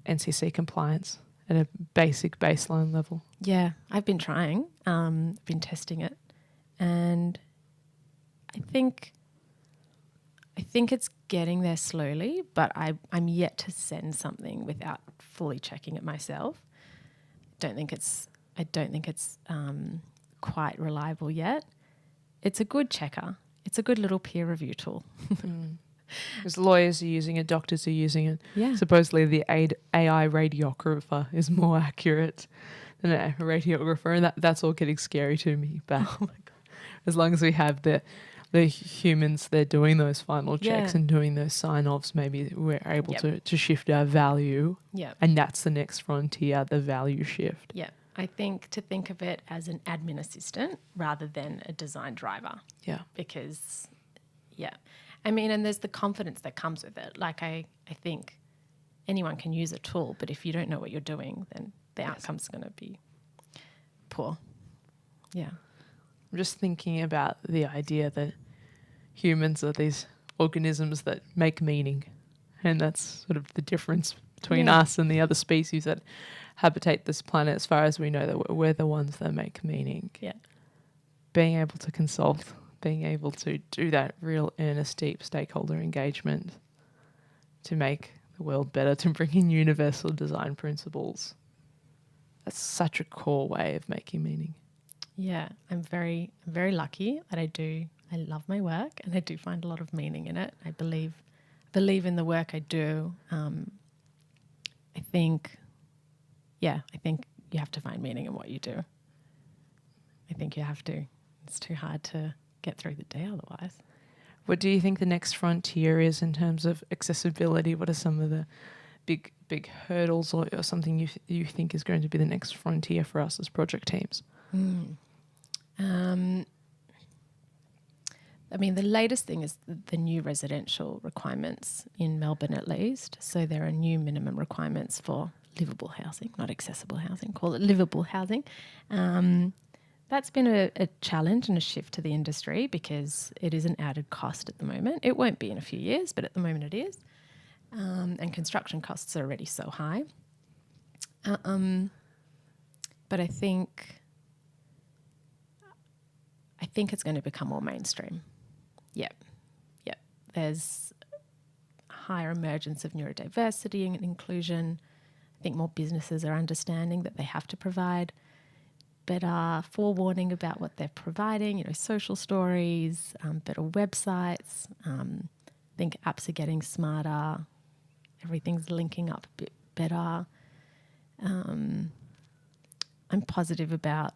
NCC compliance at a basic baseline level? Yeah, I've been trying, been testing it. And I think it's getting there slowly, but I'm yet to send something without fully checking it myself. I don't think it's quite reliable yet. It's a good checker. It's a good little peer review tool. Because lawyers are using it, doctors are using it. Yeah. Supposedly the AI radiographer is more accurate than a radiographer, and that's all getting scary to me. But oh my God. As long as we have the humans, they're doing those final checks and doing those sign-offs, maybe we're able to shift our value. Yeah. And that's the next frontier, the value shift. Yeah. I think to think of it as an admin assistant rather than a design driver. Yeah. Because, I mean, and there's the confidence that comes with it. Like I think anyone can use a tool, but if you don't know what you're doing, then the outcome's going to be poor. Yeah. I'm just thinking about the idea that humans are these organisms that make meaning, and that's sort of the difference between us and the other species that habitate this planet. As far as we know, that we're the ones that make meaning. Yeah. Being able to consult, being able to do that real earnest, deep stakeholder engagement to make the world better, to bring in universal design principles. That's such a core way of making meaning. Yeah, I'm very lucky that I love my work and I do find a lot of meaning in it. I believe in the work I do. I think yeah, I think you have to find meaning in what you do. I think you have to. It's too hard to get through the day otherwise. What do you think the next frontier is in terms of accessibility? What are some of the big hurdles or something you think is going to be the next frontier for us as project teams? I mean, the latest thing is the new residential requirements in Melbourne, at least. So there are new minimum requirements for livable housing, not accessible housing, call it livable housing. That's been a challenge and a shift to the industry because it is an added cost at the moment. It won't be in a few years, but at the moment it is. And construction costs are already so high. But I think it's going to become more mainstream. Yep. There's a higher emergence of neurodiversity and inclusion. I think more businesses are understanding that they have to provide better forewarning about what they're providing, social stories, better websites. I think apps are getting smarter. Everything's linking up a bit better. I'm positive about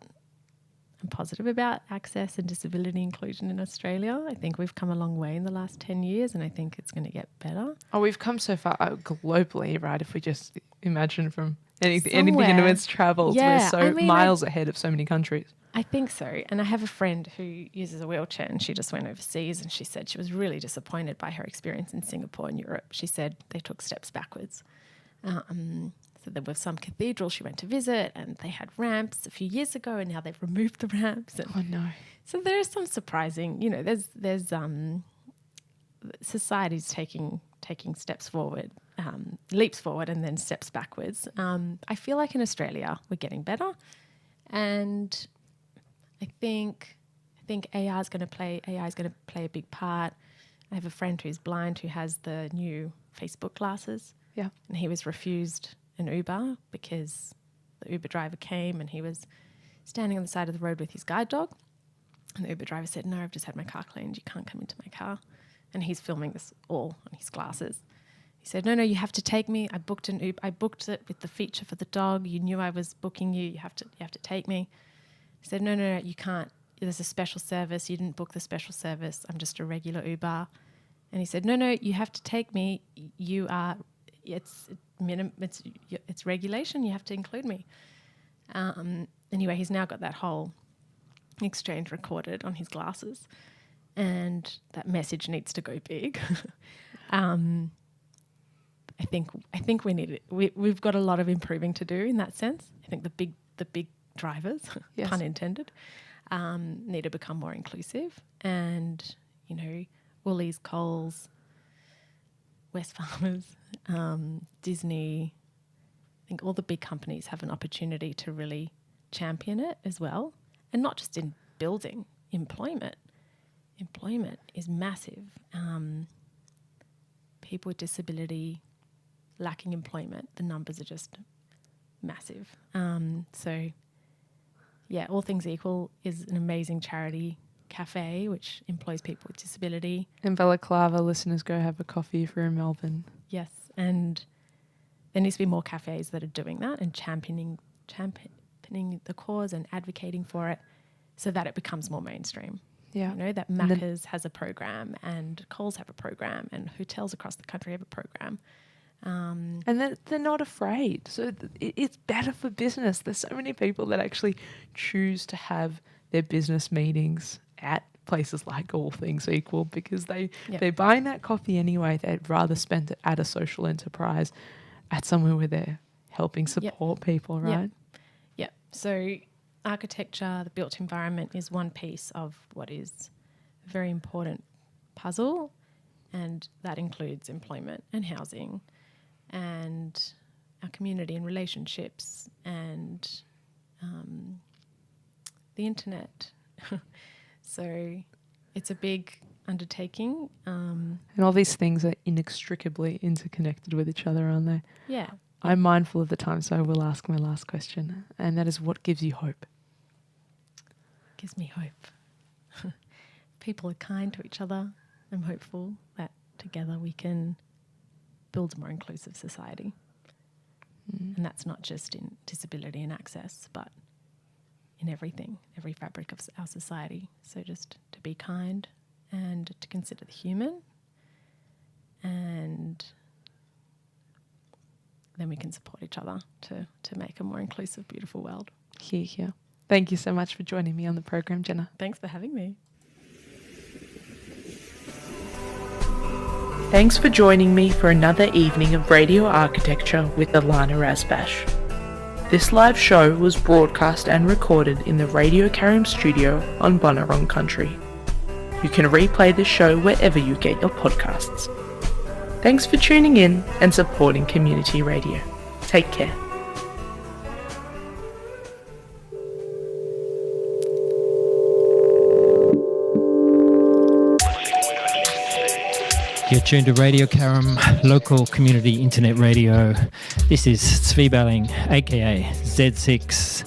access and disability inclusion in Australia. I think we've come a long way in the last 10 years and I think it's going to get better. Oh, we've come so far globally, right? If we just imagine from anything into its travels, we're miles ahead of so many countries. I think so. And I have a friend who uses a wheelchair and she just went overseas and she said she was really disappointed by her experience in Singapore and Europe. She said they took steps backwards. So there was some cathedral she went to visit and they had ramps a few years ago and now they've removed the ramps. And oh, no. So there is some surprising, there's society's taking steps forward, leaps forward and then steps backwards. I feel like in Australia we're getting better and I think AI is going to play a big part. I have a friend who's blind who has the new Facebook glasses. Yeah. And he was refused an Uber because the Uber driver came and he was standing on the side of the road with his guide dog. And the Uber driver said, "No, I've just had my car cleaned. You can't come into my car." And he's filming this all on his glasses. He said, "No, you have to take me. I booked an Uber. I booked it with the feature for the dog. You knew I was booking you. You have to take me." He said, No, you can't. There's a special service. You didn't book the special service. I'm just a regular Uber." And he said, No, you have to take me. You are. It's regulation. You have to include me. Anyway, he's now got that whole exchange recorded on his glasses, and that message needs to go big. I think we need it. We've got a lot of improving to do in that sense. I think the big drivers, yes, pun intended, need to become more inclusive, and Woolies, Coles, Wesfarmers, Disney. I think all the big companies have an opportunity to really champion it as well, and not just in building. Employment is massive. People with disability lacking employment, the numbers are just massive. So, yeah, All Things Equal is an amazing charity cafe which employs people with disability. In Balaclava, listeners, go have a coffee if you're in Melbourne. Yes, and there needs to be more cafes that are doing that and championing the cause and advocating for it so that it becomes more mainstream. Yeah. That Macca's has a program and Coles have a program and hotels across the country have a program. And they're not afraid. So it's better for business. There's so many people that actually choose to have their business meetings at places like All Things Equal because they're buying that coffee anyway. They'd rather spend it at a social enterprise, at somewhere where they're helping support people, right? Yeah. So architecture, the built environment is one piece of what is a very important puzzle, and that includes employment and housing and our community and relationships and the internet. So it's a big undertaking. And all these things are inextricably interconnected with each other, aren't they? Yeah. I'm mindful of the time, so I will ask my last question, and that is, what gives you hope? Gives me hope. People are kind to each other. I'm hopeful that together we can build a more inclusive society. And that's not just in disability and access, but in everything, every fabric of our society. So just to be kind and to consider the human, and then we can support each other to make a more inclusive, beautiful world. Hear, hear. Thank you so much for joining me on the program, Jenna. Thanks for having me. Thanks for joining me for another evening of radio architecture with Ilana Razbash. This live show was broadcast and recorded in the Radio Karim studio on Bunurong Country. You can replay the show wherever you get your podcasts. Thanks for tuning in and supporting community radio. Take care. You're tuned to Radio Karam, local community internet radio. This is Svi Belling, aka Z6.